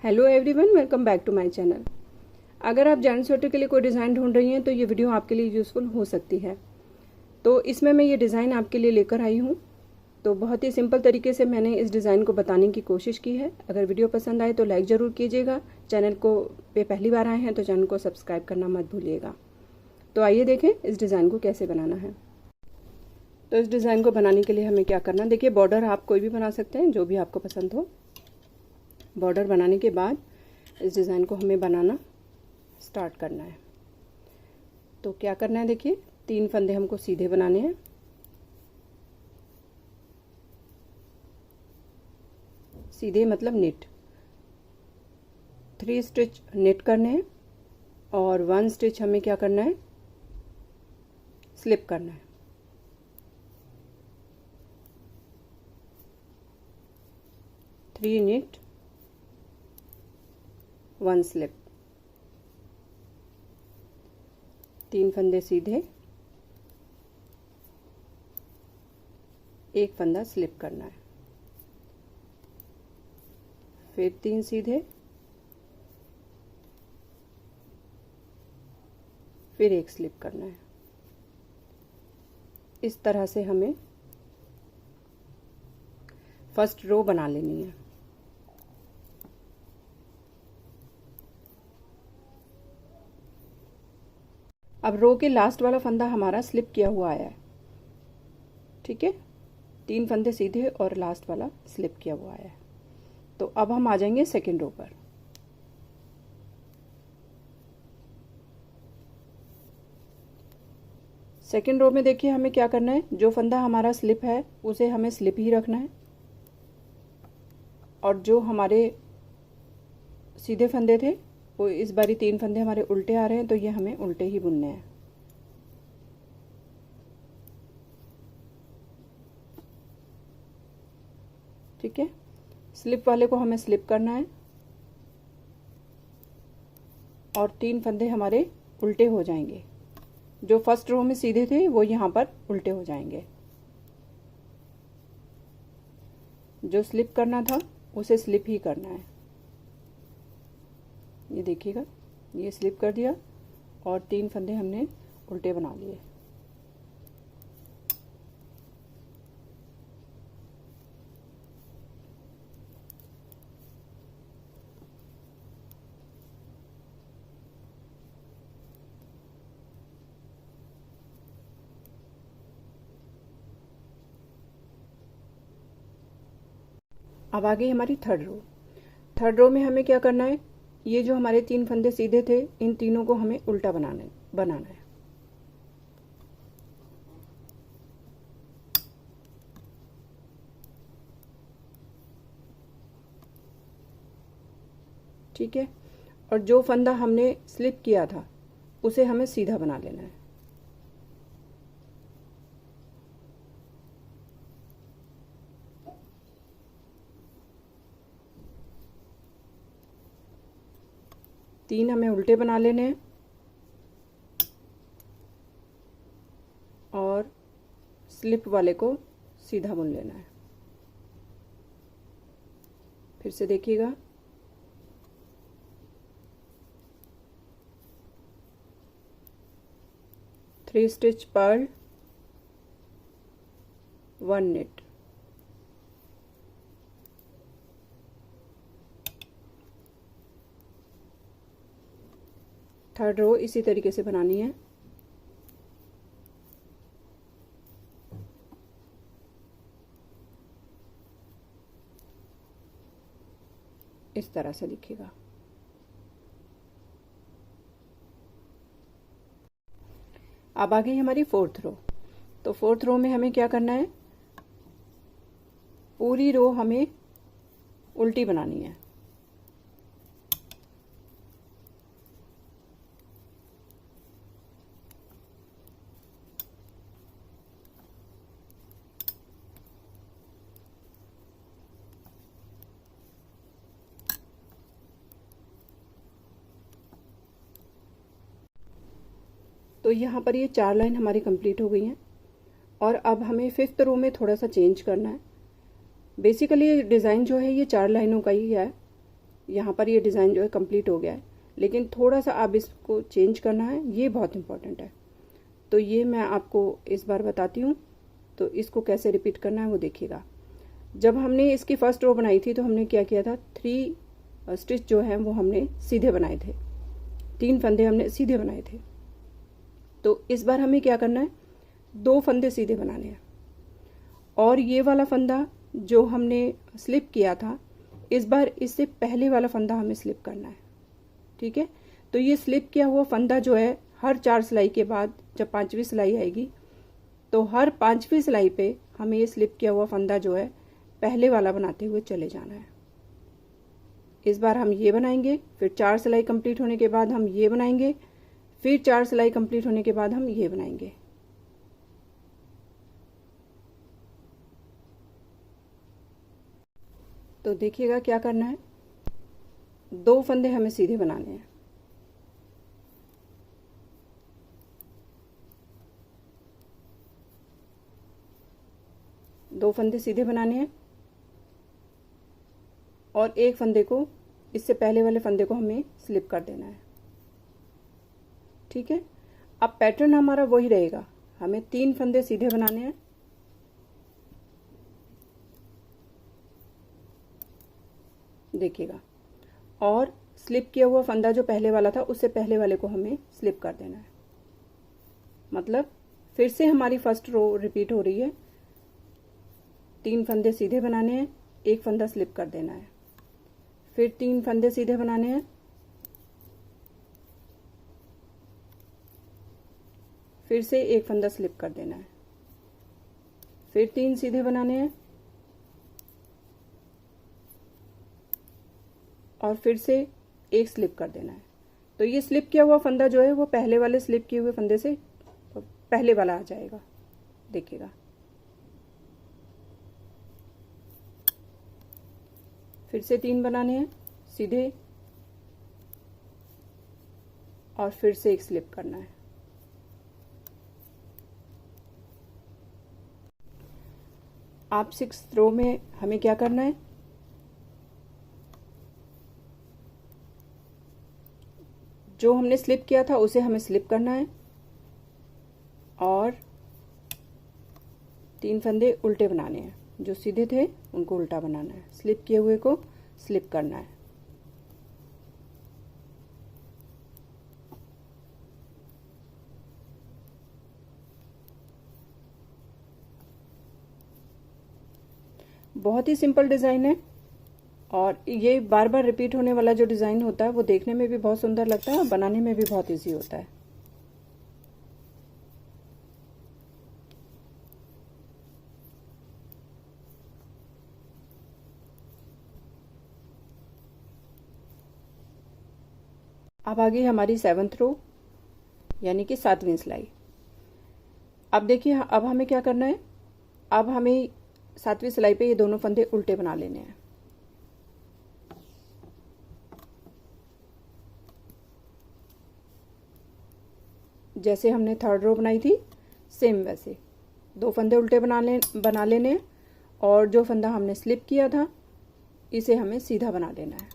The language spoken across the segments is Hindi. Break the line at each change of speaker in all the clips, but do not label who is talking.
Hello everyone, welcome back to my channel. अगर आप जेंट्स स्वेटर के लिए कोई डिज़ाइन ढूंढ रही हैं तो ये वीडियो आपके लिए यूज़फुल हो सकती है। तो इसमें मैं ये डिज़ाइन आपके लिए लेकर आई हूँ। तो बहुत ही सिंपल तरीके से मैंने इस डिज़ाइन को बताने की कोशिश की है। अगर वीडियो पसंद आए तो लाइक ज़रूर कीजिएगा। चैनल को पे पहली बार आए हैं तो चैनल को सब्सक्राइब करना मत भूलिएगा। तो आइए देखें इस डिज़ाइन को कैसे बनाना है। तो इस डिज़ाइन को बनाने के लिए हमें क्या करना, देखिए बॉर्डर आप कोई भी बना सकते हैं जो भी आपको पसंद हो। बॉर्डर बनाने के बाद इस डिज़ाइन को हमें बनाना स्टार्ट करना है। तो क्या करना है, देखिए 3 फंदे हमको सीधे बनाने हैं। सीधे मतलब निट, 3 स्टिच निट करने हैं और 1 स्टिच हमें क्या करना है, स्लिप करना है। थ्री निट 1 स्लिप, 3 फंदे सीधे, 1 फंदा स्लिप करना है, फिर 3 सीधे, फिर 1 स्लिप करना है। इस तरह से हमें फर्स्ट रो बना लेनी है। अब रो के लास्ट वाला फंदा हमारा स्लिप किया हुआ आया है, ठीक है। 3 फंदे सीधे और लास्ट वाला स्लिप किया हुआ आया है। तो अब हम आ जाएंगे सेकेंड रो पर। सेकेंड रो में देखिए हमें क्या करना है, जो फंदा हमारा स्लिप है उसे हमें स्लिप ही रखना है और जो हमारे सीधे फंदे थे वो इस बारी 3 फंदे हमारे उल्टे आ रहे हैं तो ये हमें उल्टे ही बुनने हैं। ठीक है, स्लिप वाले को हमें स्लिप करना है और 3 फंदे हमारे उल्टे हो जाएंगे। जो फर्स्ट रो में सीधे थे वो यहाँ पर उल्टे हो जाएंगे। जो स्लिप करना था उसे स्लिप ही करना है। ये देखिएगा, ये स्लिप कर दिया और 3 फंदे हमने उल्टे बना लिए। अब आ गई हमारी थर्ड रो। थर्ड रो में हमें क्या करना है, ये जो हमारे 3 फंदे सीधे थे इन तीनों को हमें उल्टा बनाना है। ठीक है, और जो फंदा हमने स्लिप किया था उसे हमें सीधा बना लेना है। तीन हमें उल्टे बना लेने हैं और स्लिप वाले को सीधा बुन लेना है। फिर से देखिएगा, three stitch purl, 1 knit, third row इसी तरीके से बनानी है। इस तरह से लिखिएगा। अब आ गई हमारी फोर्थ रो। तो फोर्थ रो में हमें क्या करना है, पूरी रो हमें उल्टी बनानी है। तो यहाँ पर ये 4 लाइन हमारी कंप्लीट हो गई हैं और अब हमें 5th रो में थोड़ा सा चेंज करना है। बेसिकली डिज़ाइन जो है ये 4 लाइनों का ही है, यहाँ पर ये डिज़ाइन जो है कंप्लीट हो गया है, लेकिन थोड़ा सा आप इसको चेंज करना है, ये बहुत इंपॉर्टेंट है। तो ये मैं आपको इस बार बताती हूँ, तो इसको कैसे रिपीट करना है वो देखिएगा। जब हमने इसकी फर्स्ट रो बनाई थी तो हमने क्या किया था, 3 स्टिच जो हैं वो हमने सीधे बनाए थे, 3 फंदे हमने सीधे बनाए थे। तो इस बार हमें क्या करना है, 2 फंदे सीधे बनाने हैं, और ये वाला फंदा जो हमने स्लिप किया था, इस बार इससे पहले वाला फंदा हमें स्लिप करना है। ठीक है, तो ये स्लिप किया हुआ फंदा जो है, हर 4 सिलाई के बाद जब 5वीं सिलाई आएगी तो हर 5वीं सिलाई पे हमें ये स्लिप किया हुआ फंदा जो है पहले वाला बनाते हुए चले जाना है। इस बार हम ये बनाएंगे, फिर 4 सिलाई कंप्लीट होने के बाद हम ये बनाएंगे, फिर 4 सिलाई कंप्लीट होने के बाद हम ये बनाएंगे। तो देखिएगा क्या करना है, 2 फंदे हमें सीधे बनाने हैं। दो फंदे सीधे बनाने हैं और एक फंदे को, इससे पहले वाले फंदे को हमें स्लिप कर देना है। ठीक है, अब पैटर्न हमारा वही रहेगा, हमें 3 फंदे सीधे बनाने हैं, देखिएगा, और स्लिप किया हुआ फंदा जो पहले वाला था उससे पहले वाले को हमें स्लिप कर देना है। मतलब फिर से हमारी फर्स्ट रो रिपीट हो रही है, 3 फंदे सीधे बनाने हैं, एक फंदा स्लिप कर देना है, फिर 3 फंदे सीधे बनाने हैं, फिर से एक फंदा स्लिप कर देना है, फिर 3 सीधे बनाने हैं, और फिर से एक स्लिप कर देना है। तो ये स्लिप किया हुआ फंदा जो है वो पहले वाले स्लिप किए हुए फंदे से पहले वाला आ जाएगा, देखिएगा। फिर से 3 बनाने हैं सीधे, और फिर से एक स्लिप करना है। आप 6th रो में हमें क्या करना है, जो हमने स्लिप किया था उसे हमें स्लिप करना है, और 3 फंदे उल्टे बनाने हैं, जो सीधे थे उनको उल्टा बनाना है, स्लिप किए हुए को स्लिप करना है। बहुत ही सिंपल डिज़ाइन है, और ये बार बार रिपीट होने वाला जो डिज़ाइन होता है वो देखने में भी बहुत सुंदर लगता है और बनाने में भी बहुत इजी होता है। अब आ गई हमारी 7th रो, यानी कि 7वीं सिलाई। अब देखिए, अब हमें क्या करना है, अब हमें 7वीं सिलाई पे ये दोनों फंदे उल्टे बना लेने हैं। जैसे हमने 3rd रो बनाई थी सेम वैसे 2 फंदे उल्टे बना लेने हैं, और जो फंदा हमने स्लिप किया था इसे हमें सीधा बना लेना है।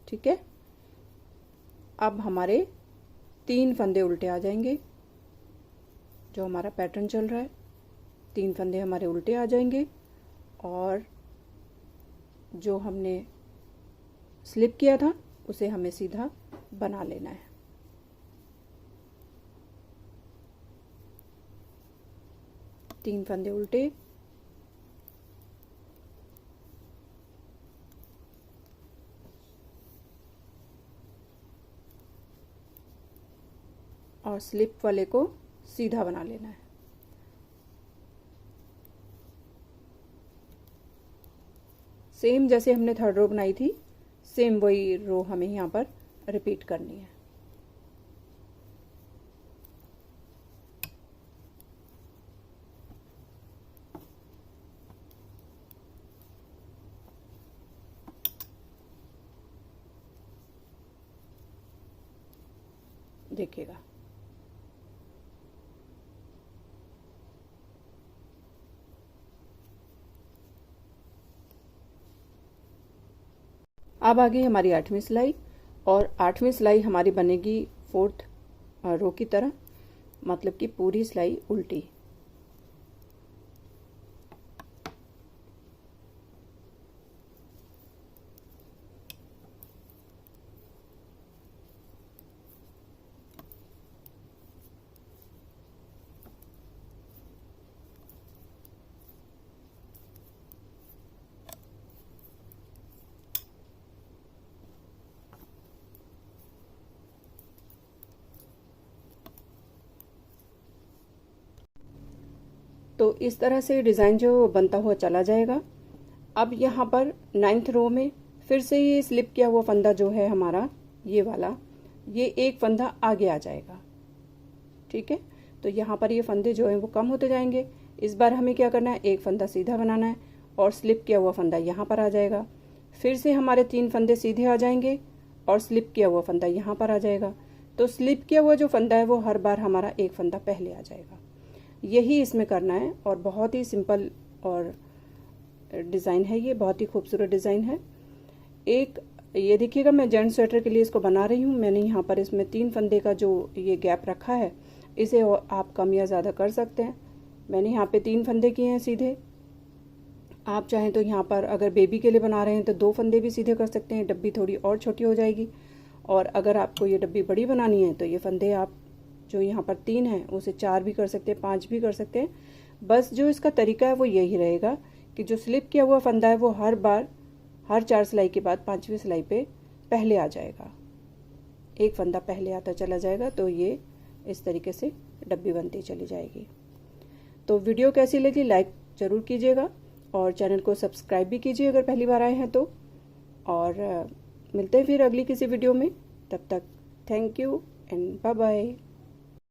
ठीक है, अब हमारे 3 फंदे उल्टे आ जाएंगे, जो हमारा पैटर्न चल रहा है 3 फंदे हमारे उल्टे आ जाएंगे, और जो हमने स्लिप किया था उसे हमें सीधा बना लेना है। तीन फंदे उल्टे, और स्लिप वाले को सीधा बना लेना है। सेम जैसे हमने 3rd रो बनाई थी सेम वही रो हमें यहाँ पर रिपीट करनी है। देखिएगा, अब आ गई हमारी 8वीं सिलाई, और 8वीं सिलाई हमारी बनेगी 4th रो की तरह, मतलब कि पूरी सिलाई उल्टी। तो इस तरह से डिज़ाइन जो बनता हुआ चला जाएगा। अब यहाँ पर 9th रो में फिर से ये स्लिप किया हुआ फंदा जो है हमारा ये वाला, ये एक फंदा आगे आ जाएगा। ठीक है, तो यहाँ पर ये फंदे जो हैं वो कम होते जाएंगे। इस बार हमें क्या करना है, एक फंदा सीधा बनाना है और स्लिप किया हुआ फंदा यहाँ पर आ जाएगा। फिर से हमारे 3 फंदे सीधे आ जाएंगे और स्लिप किया हुआ फंदा यहाँ पर आ जाएगा। तो स्लिप किया हुआ जो फंदा है वो हर बार हमारा एक फंदा पहले आ जाएगा। यही इसमें करना है, और बहुत ही सिंपल और डिज़ाइन है, ये बहुत ही खूबसूरत डिज़ाइन है। एक ये देखिएगा, मैं जेंट्स स्वेटर के लिए इसको बना रही हूँ। मैंने यहाँ पर इसमें 3 फंदे का जो ये गैप रखा है, इसे आप कम या ज़्यादा कर सकते हैं। मैंने यहाँ पे 3 फंदे किए हैं सीधे। आप चाहें तो यहाँ पर अगर बेबी के लिए बना रहे हैं तो 2 फंदे भी सीधे कर सकते हैं, डब्बी थोड़ी और छोटी हो जाएगी। और अगर आपको ये डब्बी बड़ी बनानी है तो ये फंदे आप जो यहाँ पर 3 हैं उसे 4 भी कर सकते हैं, 5 भी कर सकते हैं। बस जो इसका तरीका है वो यही रहेगा कि जो स्लिप किया हुआ फंदा है वो हर बार, हर 4 सिलाई के बाद 5वीं सिलाई पे पहले आ जाएगा, एक फंदा पहले आता चला जाएगा। तो ये इस तरीके से डब्बी बनती चली जाएगी। तो वीडियो कैसी लगी लाइक ज़रूर कीजिएगा, और चैनल को सब्सक्राइब भी कीजिए अगर पहली बार आए हैं तो। और मिलते हैं फिर अगली किसी वीडियो में, तब तक thank you and bye bye.